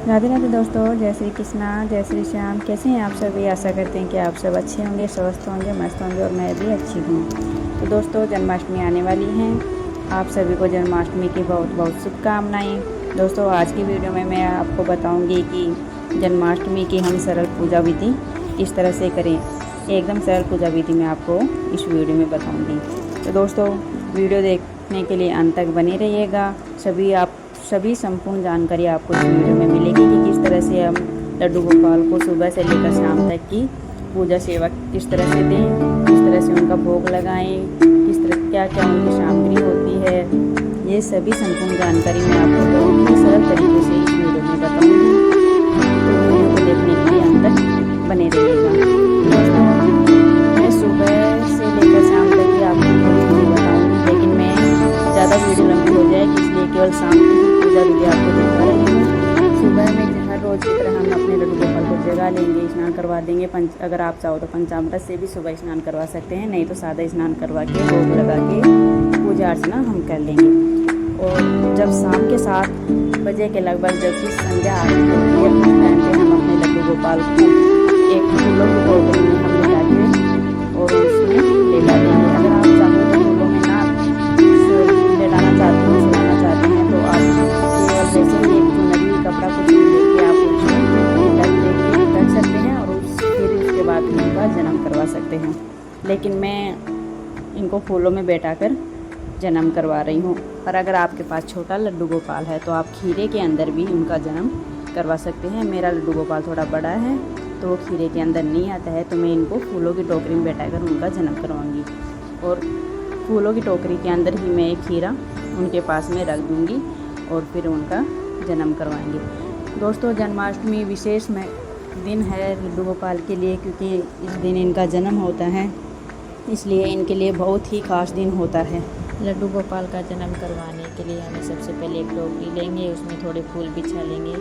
राधे राधे दोस्तों, जय श्री कृष्णा, जय श्री श्याम। कैसे हैं आप सभी? आशा करते हैं कि आप सब अच्छे होंगे, स्वस्थ होंगे, मस्त होंगे और मैं भी अच्छी हूँ। तो दोस्तों, जन्माष्टमी आने वाली है। आप सभी को जन्माष्टमी की बहुत बहुत शुभकामनाएं। दोस्तों, आज की वीडियो में मैं आपको बताऊंगी कि जन्माष्टमी की हम सरल पूजा विधि किस तरह से करें। एकदम सरल पूजा विधि मैं आपको इस वीडियो में बताऊँगी। तो दोस्तों, वीडियो देखने के लिए अंत तक बने रहिएगा। सभी संपूर्ण जानकारी आपको इस वीडियो में मिलेगी कि किस तरह से हम लड्डू गोपाल को सुबह से लेकर शाम तक की पूजा सेवा किस तरह से दें, किस तरह से उनका भोग लगाएं, किस तरह क्या क्या उनकी सामग्री होती है। ये सभी संपूर्ण जानकारी मैं आपको बहुत ही सरल तरीके से इस वीडियो में बताऊंगी। तो वीडियो को देखने के लिए अंत तक बने रहिएगा। दोस्तों, मैं सुबह से लेकर शाम तक की आपको पूरी बताऊँगी, लेकिन मैं ज़्यादा वीडियो लंबी हो जाएगी, इसलिए केवल शाम की पूजा विधि आपको दिखा रही हूँ। सुबह में हर रोज़ की तरह हम अपने लड्डू गोपाल को जगा लेंगे, स्नान करवा देंगे। अगर आप चाहो तो पंचामृत से भी सुबह स्नान करवा सकते हैं, नहीं तो सादा स्नान करवा के भोग लगा के पूजा अर्चना हम कर लेंगे। और जब शाम के 7 बजे के लगभग जबकि संध्या आरती होती है, उस टाइम पर हम अपने लड्डू गोपाल को एक फूलों की टोकरी में हम ले जाके और उसमें ले जा देंगे। अगर आप चाहो तो फूलों में ना लेटाना चाहते हैं, सुलाना चाहते हैं, तो आप केवल जैसे ही एक चुनरी कपड़ा कुछ भी लेके आप उसमें रख सकते हैं और फिर उसके बाद उनका जन्म करवा सकते हैं। लेकिन मैं इनको फूलों में बैठाकर जन्म करवा रही हूँ। और अगर आपके पास छोटा लड्डू गोपाल है तो आप खीरे के अंदर भी उनका जन्म करवा सकते हैं। मेरा लड्डू गोपाल थोड़ा बड़ा है तो वो खीरे के अंदर नहीं आता है, तो मैं इनको फूलों की टोकरी में बैठाकर उनका जन्म करवाऊँगी। और फूलों की टोकरी के अंदर ही मैं एक खीरा उनके पास में रख दूँगी और फिर उनका जन्म करवाएंगे। दोस्तों, जन्माष्टमी विशेष में दिन है लड्डू गोपाल के लिए, क्योंकि इस दिन इनका जन्म होता है, इसलिए इनके लिए बहुत ही खास दिन होता है। लड्डू गोपाल का जन्म करवाने के लिए हमें सबसे पहले एक टोकरी लेंगे, उसमें थोड़े फूल बिछा लेंगे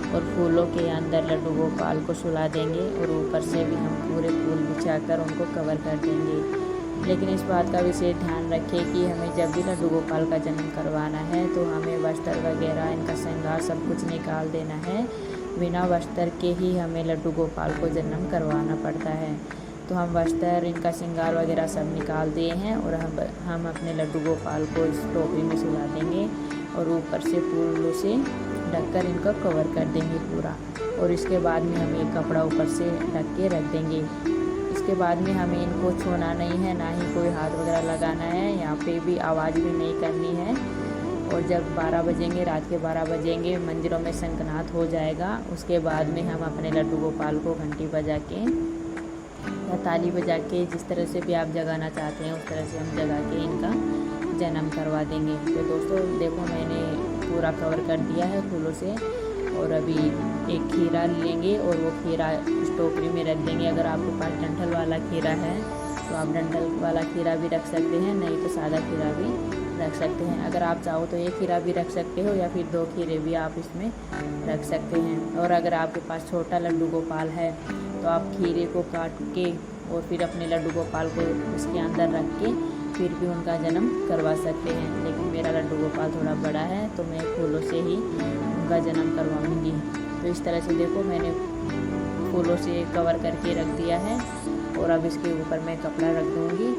और फूलों के अंदर लड्डू गोपाल को सुला देंगे और ऊपर से भी हम पूरे फूल बिछाकर उनको कवर कर देंगे। लेकिन इस बात का विशेष ध्यान रखें कि हमें जब भी लड्डू गोपाल का जन्म करवाना है तो हमें वस्त्र वगैरह, इनका श्रृंगार सब कुछ निकाल देना है। बिना वस्त्र के ही हमें लड्डू गोपाल को जन्म करवाना पड़ता है। तो हम वस्त्र, इनका श्रृंगार वगैरह सब निकाल दिए हैं और हम अपने लड्डू गोपाल को इस टोकरी में सुला देंगे और ऊपर से फूलों से ढककर इनको कवर कर देंगे पूरा। और इसके बाद में हम एक कपड़ा ऊपर से ढक के रख देंगे। इसके बाद में हमें इनको छूना नहीं है, ना ही कोई हाथ वगैरह लगाना है, यहाँ पे भी आवाज़ भी नहीं करनी है। और जब 12 बजेंगे, रात के 12 बजेंगे, मंदिरों में शंखनाद हो जाएगा। उसके बाद में हम अपने लड्डू गोपाल को घंटी बजा के या ताली बजा के, जिस तरह से भी आप जगाना चाहते हैं उस तरह से हम जगा के इनका जन्म करवा देंगे। तो दोस्तों देखो, मैंने पूरा कवर कर दिया है फूलों से। और अभी एक खीरा लेंगे और वो खीरा इस टोकरी में रख देंगे। अगर आपके पास डंठल वाला खीरा है तो आप डंठल वाला खीरा भी रख सकते हैं, नहीं तो सादा खीरा भी रख सकते हैं। अगर आप चाहो तो एक खीरा भी रख सकते हो या फिर 2 खीरे भी आप इसमें रख सकते हैं। और अगर आपके पास छोटा लड्डू गोपाल है तो आप खीरे को काट के और फिर अपने लड्डू गोपाल को उसके अंदर रख के फिर भी उनका जन्म करवा सकते हैं। लेकिन मेरा लड्डू गोपाल थोड़ा बड़ा है तो मैं फूलों से ही उनका जन्म करवाऊंगी। तो इस तरह से देखो, मैंने फूलों से कवर करके रख दिया है और अब इसके ऊपर मैं कपड़ा रख दूँगी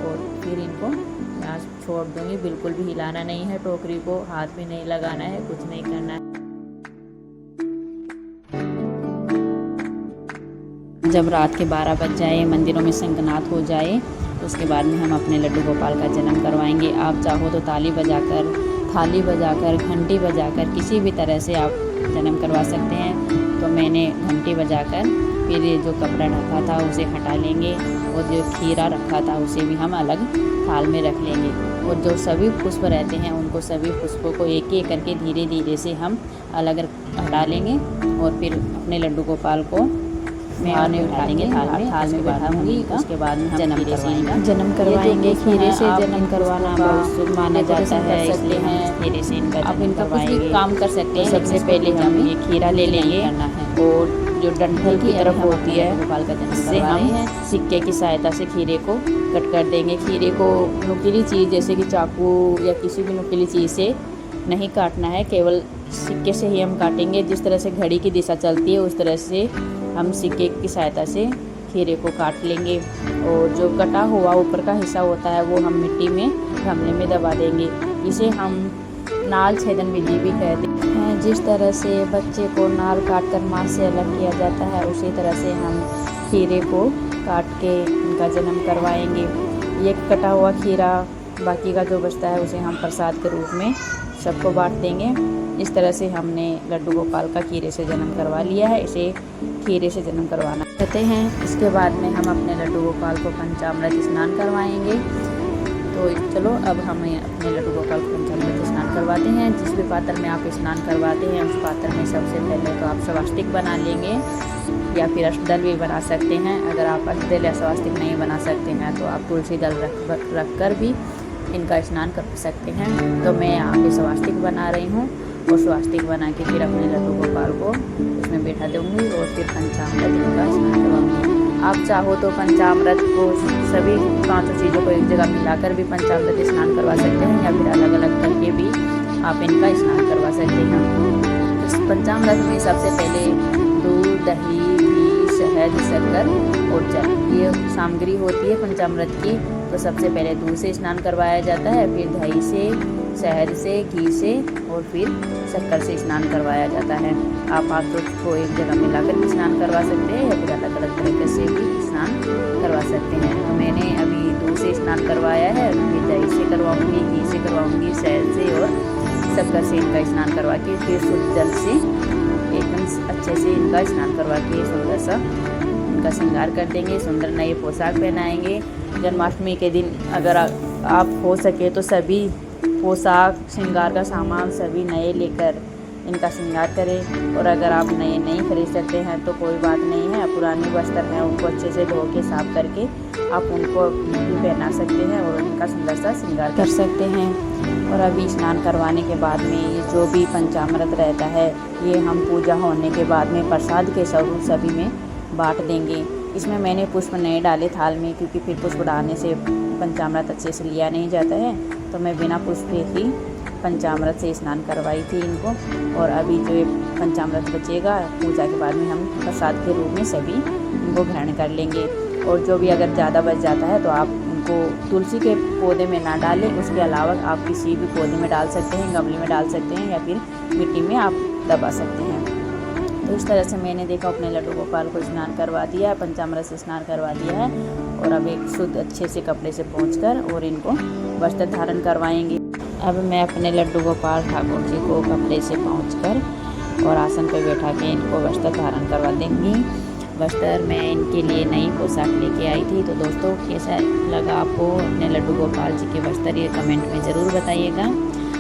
और फिर इनको यहाँ छोड़ दूँगी। बिल्कुल भी हिलाना नहीं है, टोकरी को हाथ में नहीं लगाना है, कुछ नहीं करना है। जब रात के 12 बज जाए, मंदिरों में शंखनाद हो जाए, तो उसके बाद में हम अपने लड्डू गोपाल का जन्म करवाएंगे। आप चाहो तो ताली बजाकर, थाली बजाकर, घंटी बजाकर किसी भी तरह से आप जन्म करवा सकते हैं। तो मैंने घंटी बजाकर फिर ये जो कपड़ा ढका था उसे हटा लेंगे और जो खीरा रखा था उसे भी हम अलग थाल में रख लेंगे। और जो सभी पुष्प रहते हैं उनको सभी पुष्पों को एक एक करके धीरे धीरे से हम अलग हटा लेंगे और फिर अपने लड्डू गोपाल को मैं उन्हें उठा लेंगे, थाल में बैठाऊंगी। उसके बाद में जन्म करवाएंगे। खीरे से जन्म करवाना बहुत शुभ माना जाता है, इसलिए हम खीरे से इनका आप इनका कुछ भी काम कर सकते हैं। सबसे पहले हम ये खीरा ले लेंगे और जो डंठल की तरफ होती है गोपाल का जन्म से हम सिक्के की सहायता से खीरे को कट कर देंगे। खीरे को नुकीली चीज़ जैसे कि चाकू या किसी भी नुकीली चीज़ से नहीं काटना है, केवल सिक्के से ही हम काटेंगे। जिस तरह से घड़ी की दिशा चलती है उस तरह से हम सिक्के की सहायता से खीरे को काट लेंगे। और जो कटा हुआ ऊपर का हिस्सा होता है वो हम मिट्टी में गमले में दबा देंगे। इसे हम नाल छेदन विधि भी कहते हैं। जिस तरह से बच्चे को नाल काट कर माँ से अलग किया जाता है, उसी तरह से हम खीरे को काट के उनका जन्म करवाएंगे। ये कटा हुआ खीरा बाकी का जो बचता है उसे हम प्रसाद के रूप में सबको बांट देंगे। इस तरह से हमने लड्डू गोपाल का खीरे से जन्म करवा लिया है। इसे खीरे से जन्म करवाना कहते हैं। इसके बाद में हम अपने लड्डू गोपाल को पंचामृत स्नान करवाएंगे। तो चलो अब हमें अपने लड्डू गोपाल को पंचामृत स्नान करवाते हैं। जिस भी पात्र में आप स्नान करवाते हैं उस पात्र में सबसे पहले तो आप स्वास्तिक बना लेंगे या फिर अष्टदल भी बना सकते हैं। अगर आप अष्टदल या स्वास्तिक नहीं बना सकते हैं तो आप तुलसी दल रख कर भी इनका स्नान कर सकते हैं। तो मैं यहाँ पे स्वास्तिक बना रही हूँ और स्वास्तिक बना के फिर अपने लड्डू गोपाल को इसमें बैठा दूँगी और फिर पंचामृत इनका स्नान करवाऊँगी। आप चाहो तो पंचामृत को सभी 5 चीज़ों को एक जगह मिलाकर भी पंचामृत स्नान करवा सकते हैं या फिर अलग अलग करके भी आप इनका स्नान करवा सकते हैं। इस पंचामृत में सबसे पहले दूध, दही, घी, शहद, शक्कर और जल ये सामग्री होती है पंचामृत की। तो सबसे पहले दूध से स्नान करवाया जाता है, फिर दही से, शहद से, घी से और फिर शक्कर से स्नान करवाया जाता है। आप हाथों को एक जगह मिलाकर भी स्नान करवा सकते हैं या फिर अलग अलग तरीके से भी स्नान करवा सकते हैं। तो मैंने अभी दूध से स्नान करवाया है, फिर दही से करवाऊँगी, घी से करवाऊँगी, शहद से और शक्कर से इनका स्नान करवा के फिर शुद्ध जल से एकदम अच्छे से इनका स्नान करवा के सुंदर सा इनका श्रृंगार कर देंगे। सुंदर नए पोशाक पहनाएंगे। जन्माष्टमी के दिन अगर आप हो सके तो सभी पोशाक, श्रृंगार का सामान सभी नए लेकर इनका श्रृंगार करें। और अगर आप नए नहीं खरीद सकते हैं तो कोई बात नहीं है, पुराने वस्त्र हैं उनको अच्छे से धो के साफ करके आप उनको भी पहना सकते हैं और उनका सुंदर सा श्रृंगार कर सकते हैं। और अभी स्नान करवाने के बाद में ये जो भी पंचामृत रहता है ये हम पूजा होने के बाद में प्रसाद के स्वरूप सभी में बांट देंगे। इसमें मैंने पुष्प नहीं डाले थाल में, क्योंकि फिर पुष्प डालने से पंचामृत अच्छे से लिया नहीं जाता है। तो मैं बिना पुष्प ही पंचामृत से स्नान करवाई थी इनको। और अभी जो ये पंचामृत बचेगा पूजा के बाद में हम प्रसाद के रूप में सभी इनको ग्रहण कर लेंगे। और जो भी अगर ज़्यादा बच जाता है तो आप उनको तुलसी के पौधे में ना डालें, उसके अलावा आप किसी भी पौधे में डाल सकते हैं, गमले में डाल सकते हैं या फिर मिट्टी में आप दबा सकते हैं। तो इस तरह से मैंने देखा अपने लड्डू गोपाल को स्नान करवा दिया है, पंचामृत से स्नान करवा दिया है। और अब एक शुद्ध अच्छे से कपड़े से पोंछकर और इनको वस्त्र धारण करवाएंगे। अब मैं अपने लड्डू गोपाल ठाकुर जी को कपड़े से पोंछकर और आसन पर बैठा के इनको वस्त्र धारण करवा देंगी। वस्त्र मैं इनके लिए नई पोशाक लेके आई थी। तो दोस्तों कैसा लगा आपको अपने लड्डू गोपाल जी के वस्त्र, ये कमेंट में ज़रूर बताइएगा।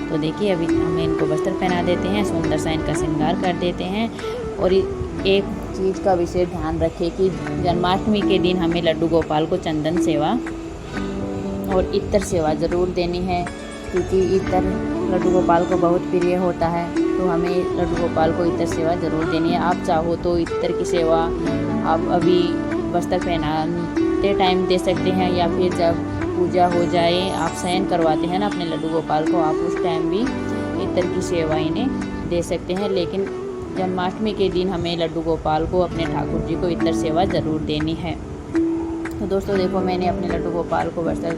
तो देखिए अभी हम इनको वस्त्र पहना देते हैं, सुंदर सा इनका श्रृंगार कर देते हैं। और एक चीज़ का विशेष ध्यान रखें कि जन्माष्टमी के दिन हमें लड्डू गोपाल को चंदन सेवा और इत्र सेवा ज़रूर देनी है, क्योंकि इत्र लड्डू गोपाल को बहुत प्रिय होता है। तो हमें लड्डू गोपाल को इत्र सेवा ज़रूर देनी है। आप चाहो तो इत्र की सेवा आप अभी वस्त्र पहनाते टाइम दे सकते हैं या फिर जब पूजा हो जाए आप शयन करवाते हैं ना अपने लड्डू गोपाल को, आप उस टाइम भी इत्र की सेवा इन्हें दे सकते हैं। लेकिन जन्माष्टमी के दिन हमें लड्डू गोपाल को अपने ठाकुर जी को इत्र सेवा ज़रूर देनी है। तो दोस्तों देखो मैंने अपने लड्डू गोपाल को वस्त्र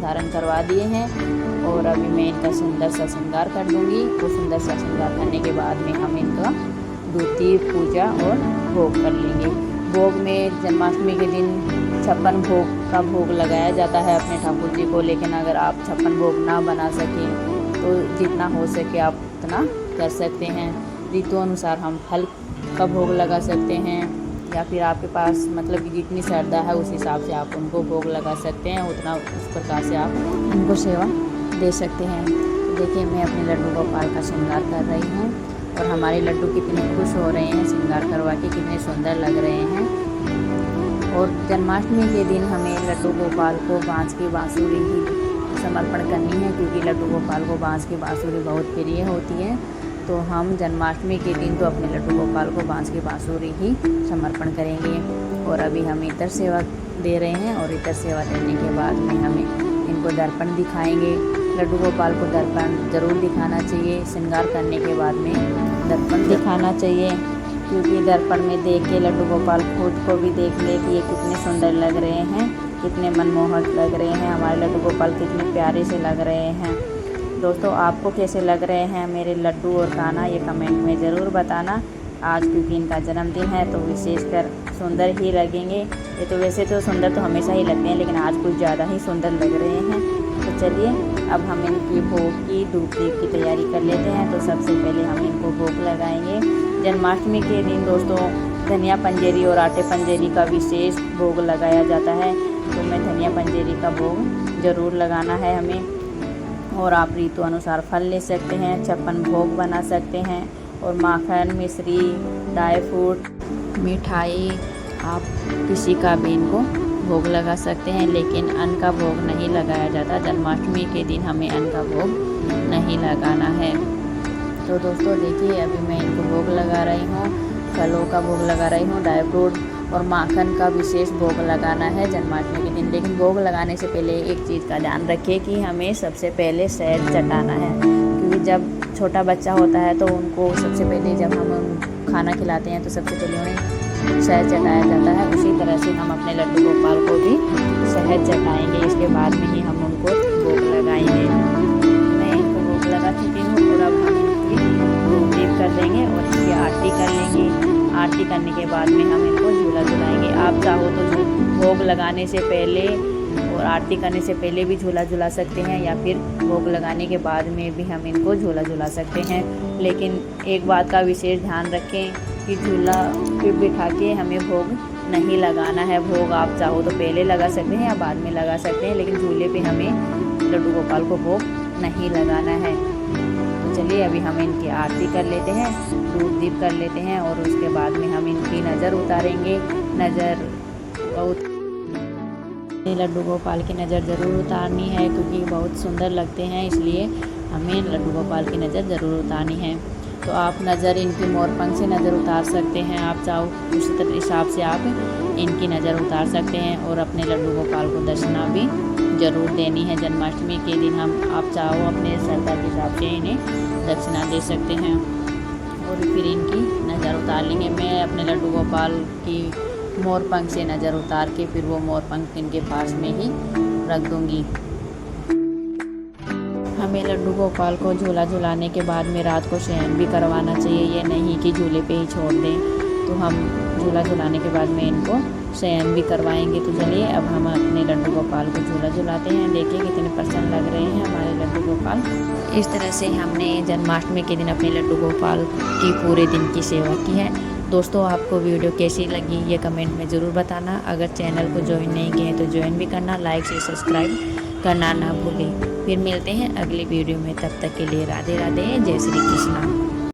धारण करवा दिए हैं और अभी मैं इनका सुंदर सा श्रृंगार कर दूँगी। वो सुंदर सा श्रृंगार करने के बाद में हम इनका द्वितीय पूजा और भोग कर लेंगे। भोग में जन्माष्टमी के दिन 56 भोग का भोग लगाया जाता है अपने ठाकुर जी को। लेकिन अगर आप 56 भोग ना बना सकें तो जितना हो सके आप उतना कर सकते हैं। ऋतु अनुसार हम फल का भोग लगा सकते हैं या फिर आपके पास मतलब कि जितनी श्रद्धा है उस हिसाब से आप उनको भोग लगा सकते हैं, उतना उस प्रकार से आप इनको सेवा दे सकते हैं। तो देखिए मैं अपने लड्डू गोपाल का श्रृंगार कर रही हूँ और हमारे लड्डू कितने खुश हो रहे हैं, श्रृंगार करवा के कितने सुंदर लग रहे हैं। और जन्माष्टमी के दिन हमें लड्डू गोपाल को बाँस की बाँसुरी ही समर्पण करनी है, क्योंकि लड्डू गोपाल को बाँस की बाँसुरी बहुत प्रिय होती है। तो हम जन्माष्टमी के दिन तो अपने लड्डू गोपाल को बाँस की बाँसुरी ही समर्पण करेंगे। और अभी हम इतर सेवा दे रहे हैं और इतर सेवा देने के बाद में हमें इनको दर्पण दिखाएंगे। लड्डू गोपाल को दर्पण ज़रूर दिखाना चाहिए। श्रृंगार करने के बाद में दर्पण दिखाना चाहिए, क्योंकि दर्पण में देख के लड्डू गोपाल खुद को भी देख ले कि ये कितने सुंदर लग रहे हैं, कितने मनमोहक लग रहे हैं, हमारे लड्डू गोपाल कितने प्यारे से लग रहे हैं। दोस्तों आपको कैसे लग रहे हैं मेरे लड्डू और कान्हा, ये कमेंट में ज़रूर बताना। आज क्योंकि इनका जन्मदिन है तो विशेषकर सुंदर ही लगेंगे। ये तो वैसे तो सुंदर तो हमेशा ही लगते हैं, लेकिन आज कुछ ज़्यादा ही सुंदर लग रहे हैं। तो चलिए अब हम इनकी भोग की धूप दीप की तैयारी कर लेते हैं। तो सबसे पहले हम इनको भोग लगाएंगे। जन्माष्टमी के दिन दोस्तों धनिया पंजेरी और आटे पंजेरी का विशेष भोग लगाया जाता है। तो मैं धनिया पंजेरी का भोग ज़रूर लगाना है हमें। और आप ऋतु अनुसार फल ले सकते हैं, 56 भोग बना सकते हैं, और माखन, मिश्री, ड्राई फ्रूट, मिठाई आप किसी का भी इनको भोग लगा सकते हैं, लेकिन अन्न का भोग नहीं लगाया जाता। जन्माष्टमी के दिन हमें अन्न का भोग नहीं लगाना है। तो दोस्तों देखिए अभी मैं इनको भोग लगा रही हूँ, फलों का भोग लगा रही हूँ, ड्राई फ्रूट और माखन का विशेष भोग लगाना है जन्माष्टमी के दिन। लेकिन भोग लगाने से पहले एक चीज़ का ध्यान रखिए कि हमें सबसे पहले शहद चटाना है, क्योंकि जब छोटा बच्चा होता है तो उनको सबसे पहले जब हम खाना खिलाते हैं तो सबसे पहले उन्हें शहद चटाया जाता है। उसी तरह से हम अपने लड्डू गोपाल को भी शहद चटाएँगे, इसके बाद में ही हम उनको भोग लगाएंगे। मैं इनको भोग लगा चुकी हूँ और अब हम इनकी धूप दीप कर देंगे और इनकी आरती कर लेंगे। आरती करने के बाद में हम इनको झूला झुलाएंगे। आप चाहो तो भोग लगाने से पहले और आरती करने से पहले भी झूला झुला सकते हैं, या फिर भोग लगाने के बाद में भी हम इनको झूला झुला सकते हैं। लेकिन एक बात का विशेष ध्यान रखें कि झूला पे बिठा के हमें भोग नहीं लगाना है। भोग आप चाहो तो पहले लगा सकते हैं या बाद में लगा सकते हैं, लेकिन झूले पे हमें लड्डू गोपाल को भोग नहीं लगाना है। तो चलिए अभी हम इनकी आरती कर लेते हैं, धूप दीप कर लेते हैं और उसके बाद में हम इनकी नज़र उतारेंगे। लड्डू गोपाल की नज़र ज़रूर उतारनी है, क्योंकि बहुत सुंदर लगते हैं, इसलिए हमें लड्डू गोपाल की नज़र ज़रूर उतारनी है। तो आप नज़र इनकी मोरपंख से नज़र उतार सकते हैं, आप चाहो उसी हिसाब से आप इनकी नज़र उतार सकते हैं। और अपने लड्डू गोपाल को दक्षिणा भी ज़रूर देनी है। जन्माष्टमी के दिन आप चाहो अपने श्रद्धा के हिसाब से इन्हें दक्षिणा दे सकते हैं और फिर इनकी नज़र उतार लेंगे। मैं अपने लड्डू गोपाल की मोरपंख से नज़र उतार के फिर वो मोरपंख इनके पास में ही रख दूँगी। हमें लड्डू गोपाल को झूला झुलाने के बाद में रात को शयन भी करवाना चाहिए, ये नहीं कि झूले पे ही छोड़ दें। तो हम झूला झुलाने के बाद में इनको शयन भी करवाएंगे। तो चलिए अब हम अपने लड्डू गोपाल को झूला झुलाते हैं। देखिए कितने प्रसन्न लग रहे हैं हमारे लड्डू गोपाल। इस तरह से हमने जन्माष्टमी के दिन अपने लड्डू गोपाल की पूरे दिन की सेवा की है। दोस्तों आपको वीडियो कैसी लगी ये कमेंट में ज़रूर बताना। अगर चैनल को ज्वाइन नहीं किए तो ज्वाइन भी करना, लाइक से सब्सक्राइब करना ना भूलें। फिर मिलते हैं अगली वीडियो में, तब तक के लिए राधे राधे, जय श्री कृष्णा।